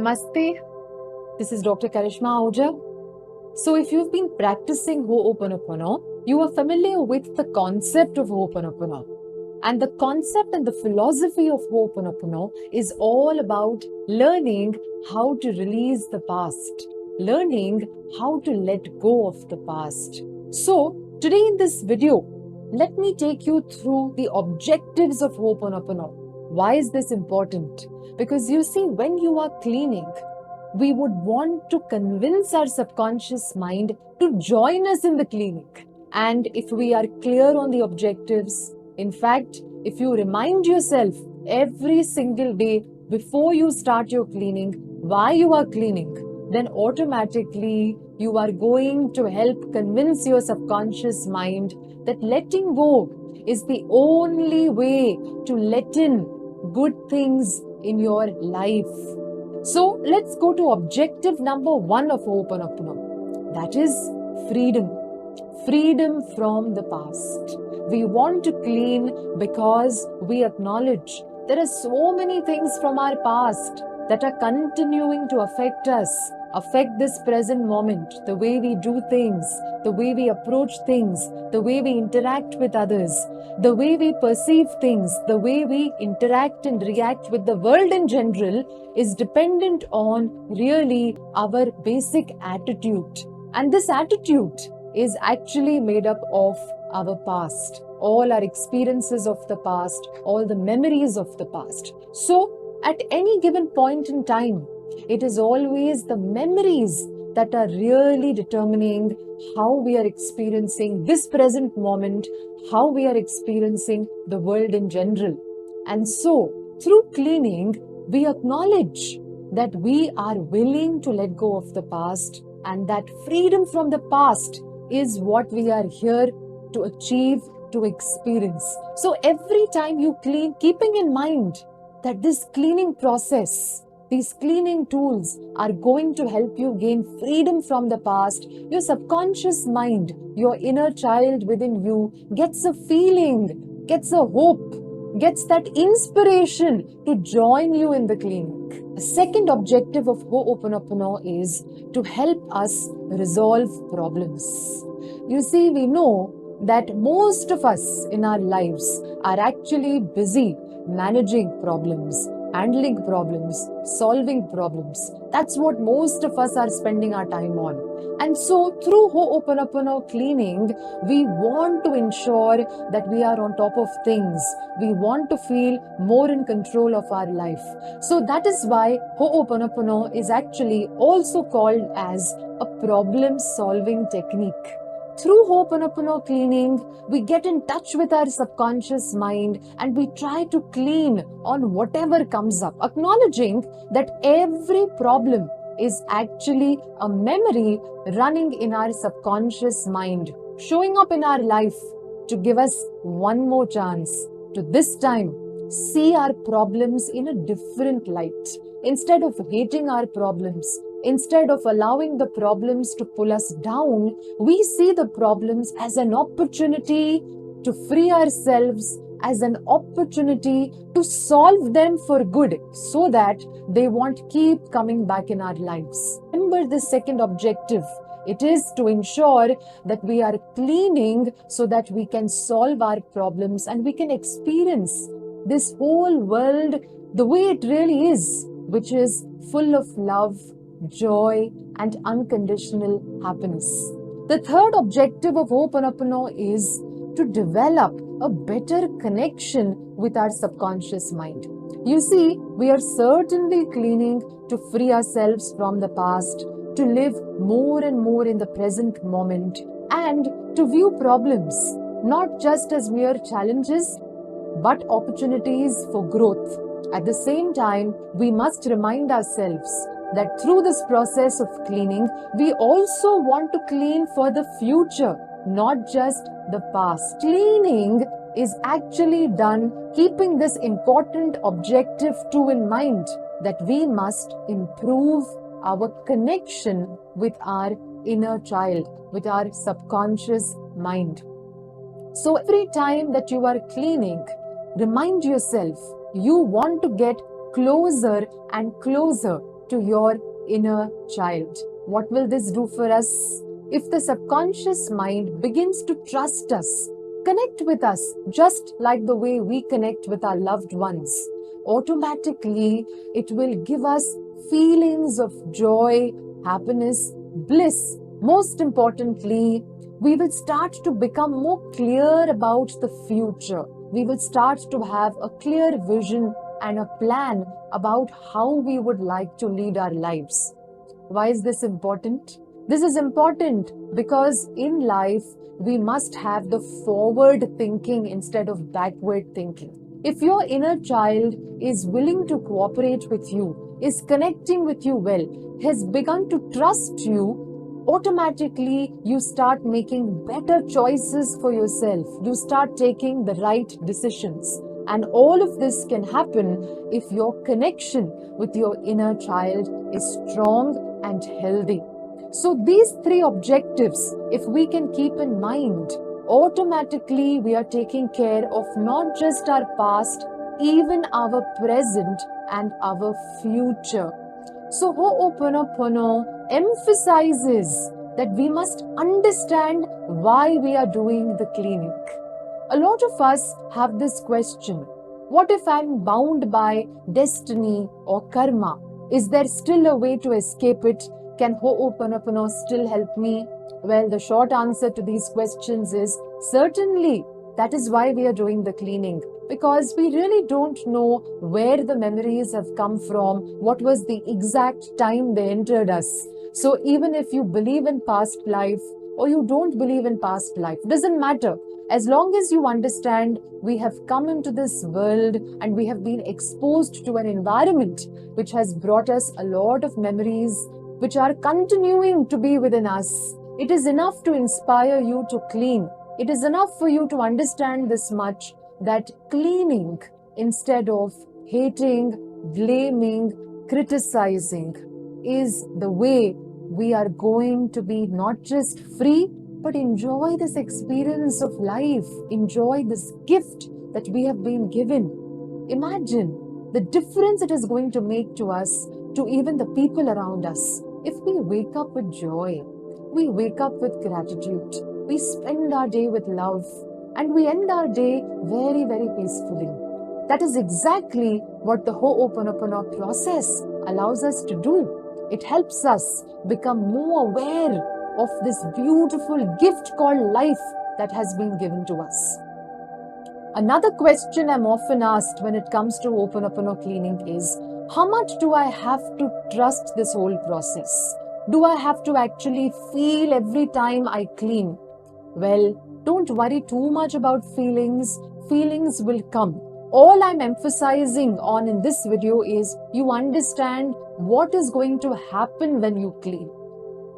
Namaste. This is Dr. Karishma Ahuja. So, if you've been practicing Ho'oponopono, you are familiar with the concept of Ho'oponopono. And the concept and the philosophy of Ho'oponopono is all about learning how to release the past, learning how to let go of the past. So, today in this video, let me take you through the objectives of Ho'oponopono. Why is this important? Because you see, when you are cleaning, we would want to convince our subconscious mind to join us in the cleaning. And if we are clear on the objectives, in fact, if you remind yourself every single day before you start your cleaning why you are cleaning, then automatically you are going to help convince your subconscious mind that letting go is the only way to let in good things in your life. So let's go to objective number 1 of Ho'oponopono. That is freedom. Freedom from the past. We want to clean because we acknowledge there are so many things from our past that are continuing to affect us, affect this present moment, the way we do things, the way we approach things, the way we interact with others, the way we perceive things, the way we interact and react with the world in general is dependent on really our basic attitude. And this attitude is actually made up of our past, all our experiences of the past, all the memories of the past. So, at any given point in time, it is always the memories that are really determining how we are experiencing this present moment, how we are experiencing the world in general. And so, through cleaning, we acknowledge that we are willing to let go of the past and that freedom from the past is what we are here to achieve, to experience. So every time you clean, keeping in mind that this cleaning process, these cleaning tools are going to help you gain freedom from the past, your subconscious mind, your inner child within you gets a feeling, gets a hope, gets that inspiration to join you in the cleaning. The second objective of Ho'oponopono is to help us resolve problems. You see, we know that most of us in our lives are actually busy managing problems, handling problems, solving problems. That's what most of us are spending our time on. And so through Ho'oponopono cleaning, we want to ensure that we are on top of things. We want to feel more in control of our life. So that is why Ho'oponopono is actually also called as a problem-solving technique. Through Ho'oponopono cleaning, we get in touch with our subconscious mind and we try to clean on whatever comes up, acknowledging that every problem is actually a memory running in our subconscious mind, showing up in our life to give us one more chance to this time see our problems in a different light. Instead of hating our problems, instead of allowing the problems to pull us down, we see the problems as an opportunity to free ourselves, as an opportunity to solve them for good so that they won't keep coming back in our lives. Remember the second objective. It is to ensure that we are cleaning so that we can solve our problems and we can experience this whole world the way it really is, which is full of love, joy, and unconditional happiness. The third objective of Ho'oponopono is to develop a better connection with our subconscious mind. You see, we are certainly cleaning to free ourselves from the past, to live more and more in the present moment, and to view problems not just as mere challenges, but opportunities for growth. At the same time, we must remind ourselves that through this process of cleaning, we also want to clean for the future, not just the past. Cleaning is actually done keeping this important objective too in mind, that we must improve our connection with our inner child, with our subconscious mind. So every time that you are cleaning, remind yourself you want to get closer and closer to your inner child. What will this do for us? If the subconscious mind begins to trust us, connect with us just like the way we connect with our loved ones, automatically it will give us feelings of joy, happiness, bliss. Most importantly, we will start to become more clear about the future. We will start to have a clear vision and a plan about how we would like to lead our lives. Why is this important? This is important because in life, we must have the forward thinking instead of backward thinking. If your inner child is willing to cooperate with you, is connecting with you well, has begun to trust you, automatically you start making better choices for yourself. You start taking the right decisions. And all of this can happen if your connection with your inner child is strong and healthy. So these three objectives, if we can keep in mind, automatically we are taking care of not just our past, even our present and our future. So Ho'oponopono emphasizes that we must understand why we are doing the cleaning. A lot of us have this question: what if I'm bound by destiny or karma? Is there still a way to escape it? Can Ho'oponopono still help me? Well, the short answer to these questions is certainly. That is why we are doing the cleaning, because we really don't know where the memories have come from, what was the exact time they entered us. So even if you believe in past life or you don't believe in past life, doesn't matter. As long as you understand we have come into this world and we have been exposed to an environment which has brought us a lot of memories which are continuing to be within us, it is enough to inspire you to clean. It is enough for you to understand this much, that cleaning instead of hating, blaming, criticizing is the way we are going to be not just free, but enjoy this experience of life, enjoy this gift that we have been given. Imagine the difference it is going to make to us, to even the people around us. If we wake up with joy, we wake up with gratitude, we spend our day with love, and we end our day very, very peacefully. That is exactly what the Ho'oponopono process allows us to do. It helps us become more aware of this beautiful gift called life that has been given to us. Another question I'm often asked when it comes to Ho'oponopono cleaning is, how much do I have to trust this whole process? Do I have to actually feel every time I clean? Well, don't worry too much about feelings. Feelings will come. All I'm emphasizing on in this video is you understand what is going to happen when you clean.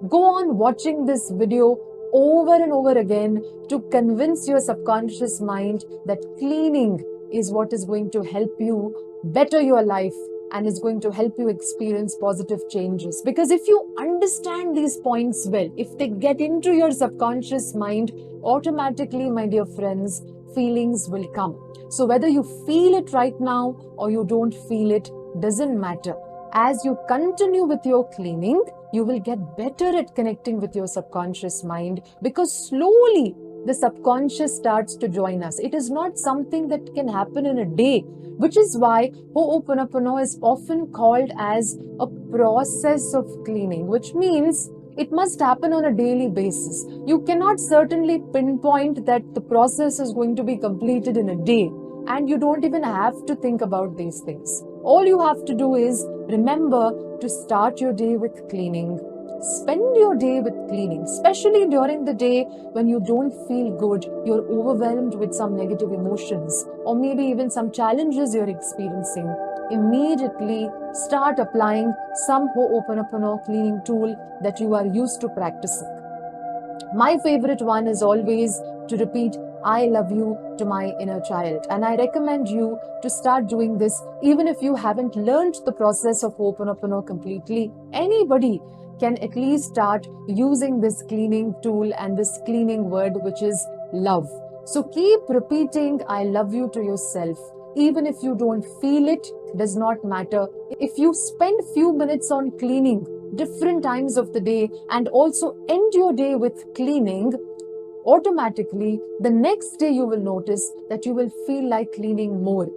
Go on watching this video over and over again to convince your subconscious mind that cleaning is what is going to help you better your life and is going to help you experience positive changes. Because if you understand these points well, if they get into your subconscious mind, automatically, my dear friends, feelings will come. So whether you feel it right now or you don't feel it, doesn't matter. As you continue with your cleaning, you will get better at connecting with your subconscious mind, because slowly the subconscious starts to join us. It is not something that can happen in a day, which is why Ho'oponopono is often called as a process of cleaning, which means it must happen on a daily basis. You cannot certainly pinpoint that the process is going to be completed in a day, and you don't even have to think about these things. All you have to do is remember to start your day with cleaning. Spend your day with cleaning, especially during the day when you don't feel good, you're overwhelmed with some negative emotions, or maybe even some challenges you're experiencing. Immediately start applying some Ho'oponopono cleaning tool that you are used to practicing. My favorite one is always to repeat, I love you, to my inner child. And I recommend you to start doing this even if you haven't learned the process of Ho'oponopono completely. Anybody can at least start using this cleaning tool and this cleaning word, which is love. So keep repeating I love you to yourself. even if you don't feel it, does not matter. If you spend few minutes on cleaning different times of the day and also end your day with cleaning, automatically the next day you will notice that you will feel like cleaning more.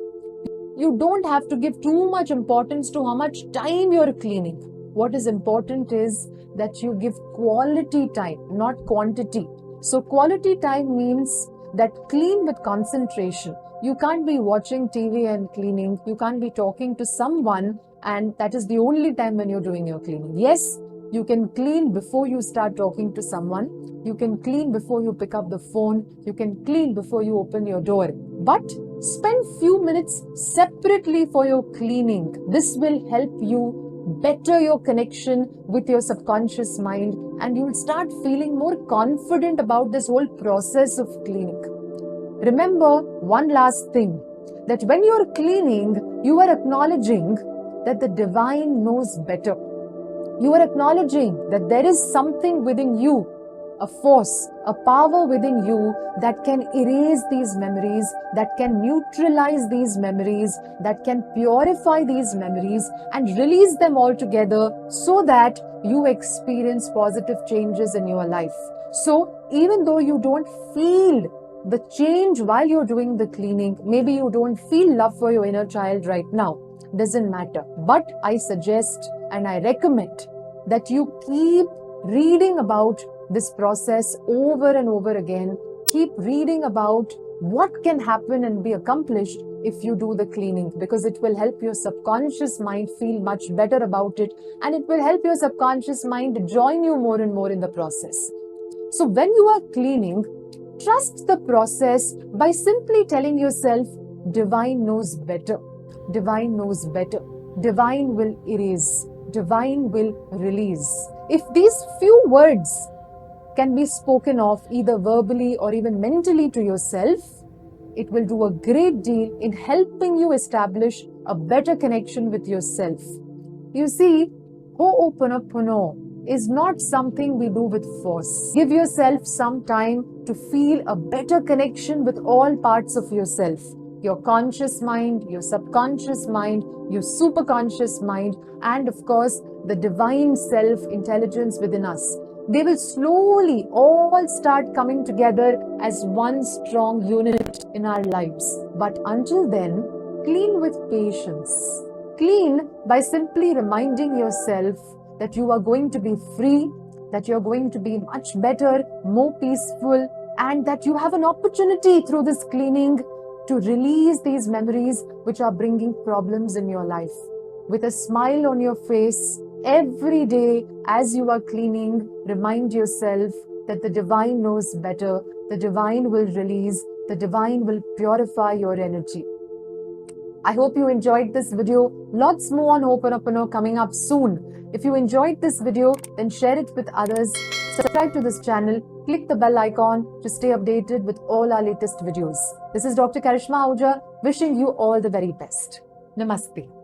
You don't have to give too much importance to how much time you're cleaning. What is important is that you give quality time, not quantity. So quality time means that clean with concentration. You can't be watching TV and cleaning. You can't be talking to someone and that is the only time when you're doing your cleaning. Yes, you can clean before you start talking to someone. You can clean before you pick up the phone. You can clean before you open your door. But spend few minutes separately for your cleaning. This will help you better your connection with your subconscious mind and you will start feeling more confident about this whole process of cleaning. Remember one last thing, that when you are cleaning, you are acknowledging that the divine knows better. You are acknowledging that there is something within you, a force, a power within you that can erase these memories, that can neutralize these memories, that can purify these memories and release them all together so that you experience positive changes in your life. So even though you don't feel the change while you're doing the cleaning, maybe you don't feel love for your inner child right now, doesn't matter. But I suggest and I recommend that you keep reading about this process over and over again. Keep reading about what can happen and be accomplished if you do the cleaning, because it will help your subconscious mind feel much better about it and it will help your subconscious mind join you more and more in the process. So when you are cleaning, trust the process by simply telling yourself, divine knows better, divine knows better, divine will erase, divine will release. If these few words can be spoken of either verbally or even mentally to yourself, it will do a great deal in helping you establish a better connection with yourself. You see, Ho'oponopono is not something we do with force. Give yourself some time to feel a better connection with all parts of yourself. Your conscious mind, your subconscious mind, your superconscious mind, and of course, the divine self intelligence within us. They will slowly all start coming together as one strong unit in our lives. But until then, clean with patience. Clean by simply reminding yourself that you are going to be free, that you're going to be much better, more peaceful, and that you have an opportunity through this cleaning to release these memories which are bringing problems in your life. With a smile on your face, every day as you are cleaning, remind yourself that the divine knows better, the divine will release, the divine will purify your energy. I hope you enjoyed this video. Lots more on Ho'oponopono coming up soon. If you enjoyed this video, then share it with others. Subscribe to this channel. Click the bell icon to stay updated with all our latest videos. This is Dr. Karishma Ahuja wishing you all the very best. Namaste.